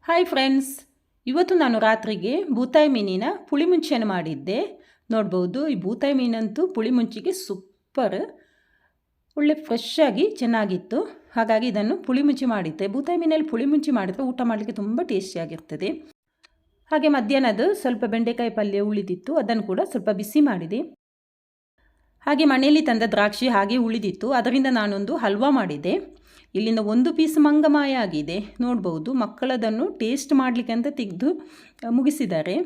Hi friends, ಇವತ್ತು ನಾನು ರಾತ್ರಿಗೆ ಬೂತಾಯಿ ಮೀನಿನ ಪುಳಿಮುಂಚಿಯನ್ನು ಮಾಡಿದ್ದೆ. ನೋಡ್ಬೋದು, ಈ ಬೂತಾಯಿ ಮೀನಂತೂ ಪುಳಿಮುಂಚಿಗೆ ಸೂಪರ್, ಒಳ್ಳೆ ಫ್ರೆಶ್ ಆಗಿ ಚೆನ್ನಾಗಿತ್ತು. ಹಾಗಾಗಿ ಇದನ್ನು ಪುಳಿಮುಂಚಿ ಮಾಡಿದ್ದೆ. ಬೂತಾಯಿ ಮೀನಲ್ಲಿ ಪುಳಿಮುಂಚಿ ಮಾಡಿದರೆ ಊಟ ಮಾಡಲಿಕ್ಕೆ ತುಂಬ ಟೇಸ್ಟಿಯಾಗಿರ್ತದೆ. ಹಾಗೆ ಮಧ್ಯಾಹ್ನದ ಸ್ವಲ್ಪ ಬೆಂಡೆಕಾಯಿ ಪಲ್ಯ ಉಳಿದಿತ್ತು, ಅದನ್ನು ಕೂಡ ಸ್ವಲ್ಪ ಬಿಸಿ ಮಾಡಿದೆ. ಹಾಗೆ ಮನೆಯಲ್ಲಿ ತಂದ ದ್ರಾಕ್ಷಿ ಹಾಗೆ ಉಳಿದಿತ್ತು, ಅದರಿಂದ ನಾನೊಂದು ಹಲ್ವಾ ಮಾಡಿದೆ. ಇಲ್ಲಿಂದ ಒಂದು ಪೀಸ್ ಮಂಗಮಾಯ ಆಗಿದೆ. ನೋಡ್ಬೋದು, ಮಕ್ಕಳದನ್ನು ಟೇಸ್ಟ್ ಮಾಡಲಿಕ್ಕೆ ಅಂತ ತೆಗೆದು ಮುಗಿಸಿದ್ದಾರೆ.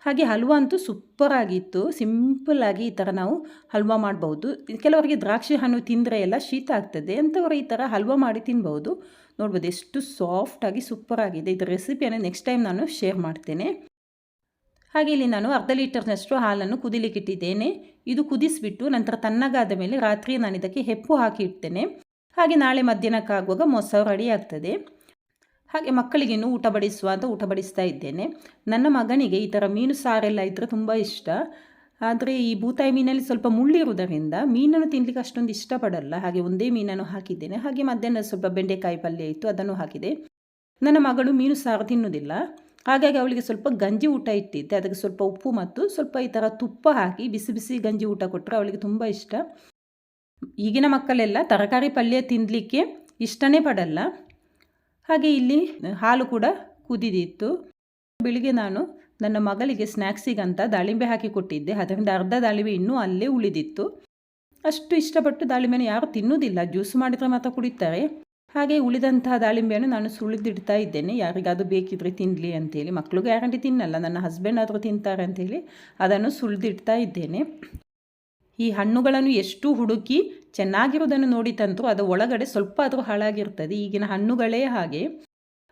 ಹಾಗೆ ಹಲ್ವಾ ಅಂತೂ ಸೂಪರ್ ಆಗಿತ್ತು. ಸಿಂಪಲ್ಲಾಗಿ ಈ ಥರ ನಾವು ಹಲ್ವಾ ಮಾಡ್ಬೋದು. ಕೆಲವರಿಗೆ ದ್ರಾಕ್ಷಿ ಹಣ್ಣು ತಿಂದರೆ ಎಲ್ಲ ಶೀತ ಆಗ್ತದೆ, ಅಂಥವರು ಈ ಥರ ಹಲ್ವಾ ಮಾಡಿ ತಿನ್ಬೋದು. ನೋಡ್ಬೋದು ಎಷ್ಟು ಸಾಫ್ಟಾಗಿ ಸೂಪರ್ ಆಗಿದೆ. ಇದರ ರೆಸಿಪಿಯನ್ನು ನೆಕ್ಸ್ಟ್ ಟೈಮ್ ನಾನು ಶೇರ್ ಮಾಡ್ತೇನೆ. ಹಾಗೆ ಇಲ್ಲಿ ನಾನು ಅರ್ಧ ಲೀಟರ್ನಷ್ಟು ಹಾಲನ್ನು ಕುದಿಲಿಕ್ಕೆ ಇಟ್ಟಿದ್ದೇನೆ. ಇದು ಕುದಿಸಿಬಿಟ್ಟು ನಂತರ ತಣ್ಣಗಾದ ಮೇಲೆ ರಾತ್ರಿ ನಾನು ಇದಕ್ಕೆ ಹೆಪ್ಪು ಹಾಕಿ ಇಡ್ತೇನೆ. ಹಾಗೆ ನಾಳೆ ಮಧ್ಯಾಹ್ನಕ್ಕಾಗುವಾಗ ಮೊಸರು ರೆಡಿ ಆಗ್ತದೆ. ಹಾಗೆ ಮಕ್ಕಳಿಗೆ ಇನ್ನೂ ಊಟ ಬಡಿಸ್ತಾ ಇದ್ದೇನೆ. ನನ್ನ ಮಗನಿಗೆ ಈ ಥರ ಮೀನು ಸಾರೆಲ್ಲ ಇದ್ದರೆ ತುಂಬ ಇಷ್ಟ. ಆದರೆ ಈ ಬೂತಾಯಿ ಮೀನಲ್ಲಿ ಸ್ವಲ್ಪ ಮುಳ್ಳಿರುವುದರಿಂದ ಮೀನನ್ನು ತಿನ್ನಲಿಕ್ಕೆ ಅಷ್ಟೊಂದು ಇಷ್ಟಪಡಲ್ಲ. ಹಾಗೆ ಒಂದೇ ಮೀನನ್ನು ಹಾಕಿದ್ದೇನೆ. ಹಾಗೆ ಮಧ್ಯಾಹ್ನ ಸ್ವಲ್ಪ ಬೆಂಡೆಕಾಯಿ ಪಲ್ಯ ಇತ್ತು, ಅದನ್ನು ಹಾಕಿದೆ. ನನ್ನ ಮಗಳು ಮೀನು ಸಾರು ತಿನ್ನುವುದಿಲ್ಲ, ಹಾಗಾಗಿ ಅವಳಿಗೆ ಸ್ವಲ್ಪ ಗಂಜಿ ಊಟ ಇಟ್ಟಿದ್ದೆ. ಅದಕ್ಕೆ ಸ್ವಲ್ಪ ಉಪ್ಪು ಮತ್ತು ಸ್ವಲ್ಪ ಈ ಥರ ತುಪ್ಪ ಹಾಕಿ ಬಿಸಿ ಬಿಸಿ ಗಂಜಿ ಊಟ ಕೊಟ್ಟರೆ ಅವಳಿಗೆ ತುಂಬ ಇಷ್ಟ. ಈಗಿನ ಮಕ್ಕಳೆಲ್ಲ ತರಕಾರಿ ಪಲ್ಯ ತಿನ್ನಲಿಕ್ಕೆ ಇಷ್ಟನೇ ಪಡಲ್ಲ. ಹಾಗೆ ಇಲ್ಲಿ ಹಾಲು ಕೂಡ ಕುದಿದಿತ್ತು. ಬೆಳಿಗ್ಗೆ ನಾನು ನನ್ನ ಮಗಳಿಗೆ ಸ್ನ್ಯಾಕ್ಸಿಗಂತ ದಾಳಿಂಬೆ ಹಾಕಿ ಕೊಟ್ಟಿದ್ದೆ. ಅದರಿಂದ ಅರ್ಧ ದಾಳಿಂಬೆ ಇನ್ನೂ ಅಲ್ಲೇ ಉಳಿದಿತ್ತು. ಅಷ್ಟು ಇಷ್ಟಪಟ್ಟು ದಾಳಿಂಬೆನ ಯಾರು ತಿನ್ನುವುದಿಲ್ಲ, ಜ್ಯೂಸ್ ಮಾಡಿದರೆ ಮಾತ್ರ ಕುಡಿತಾರೆ. ಹಾಗೆ ಉಳಿದಂತಹ ದಾಳಿಂಬೆಯನ್ನು ನಾನು ಸುಳಿದಿಡ್ತಾ ಇದ್ದೇನೆ, ಯಾರಿಗಾದರೂ ಬೇಕಿದ್ರೆ ತಿನ್ನಲಿ ಅಂತೇಳಿ. ಮಕ್ಕಳು ಗ್ಯಾರಂಟಿ ತಿನ್ನಲ್ಲ, ನನ್ನ ಹಸ್ಬೆಂಡ್ ಆದರೂ ತಿಂತಾರೆ ಅಂಥೇಳಿ ಅದನ್ನು ಸುಳಿದಿಡ್ತಾ ಇದ್ದೇನೆ. ಈ ಹಣ್ಣುಗಳನ್ನು ಎಷ್ಟು ಹುಡುಕಿ ಚೆನ್ನಾಗಿರೋದನ್ನು ನೋಡಿ ತಂತು ಅದು ಒಳಗಡೆ ಸ್ವಲ್ಪ ಆದರೂ ಹಾಳಾಗಿರ್ತದೆ. ಈಗಿನ ಹಣ್ಣುಗಳೇ ಹಾಗೆ,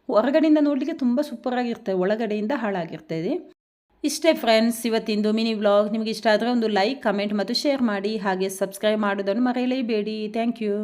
ಹೊರಗಡೆಯಿಂದ ನೋಡಲಿಕ್ಕೆ ತುಂಬ ಸೂಪರಾಗಿರ್ತದೆ, ಒಳಗಡೆಯಿಂದ ಹಾಳಾಗಿರ್ತದೆ. ಇಷ್ಟೇ ಫ್ರೆಂಡ್ಸ್ ಇವತ್ತಿಂದು ಮಿನಿ ವ್ಲಾಗ್. ನಿಮಗೆ ಇಷ್ಟ ಆದರೆ ಒಂದು ಲೈಕ್, ಕಮೆಂಟ್ ಮತ್ತು ಶೇರ್ ಮಾಡಿ. ಹಾಗೆ ಸಬ್ಸ್ಕ್ರೈಬ್ ಮಾಡೋದನ್ನು ಮರೆಯಲೇಬೇಡಿ. Thank you.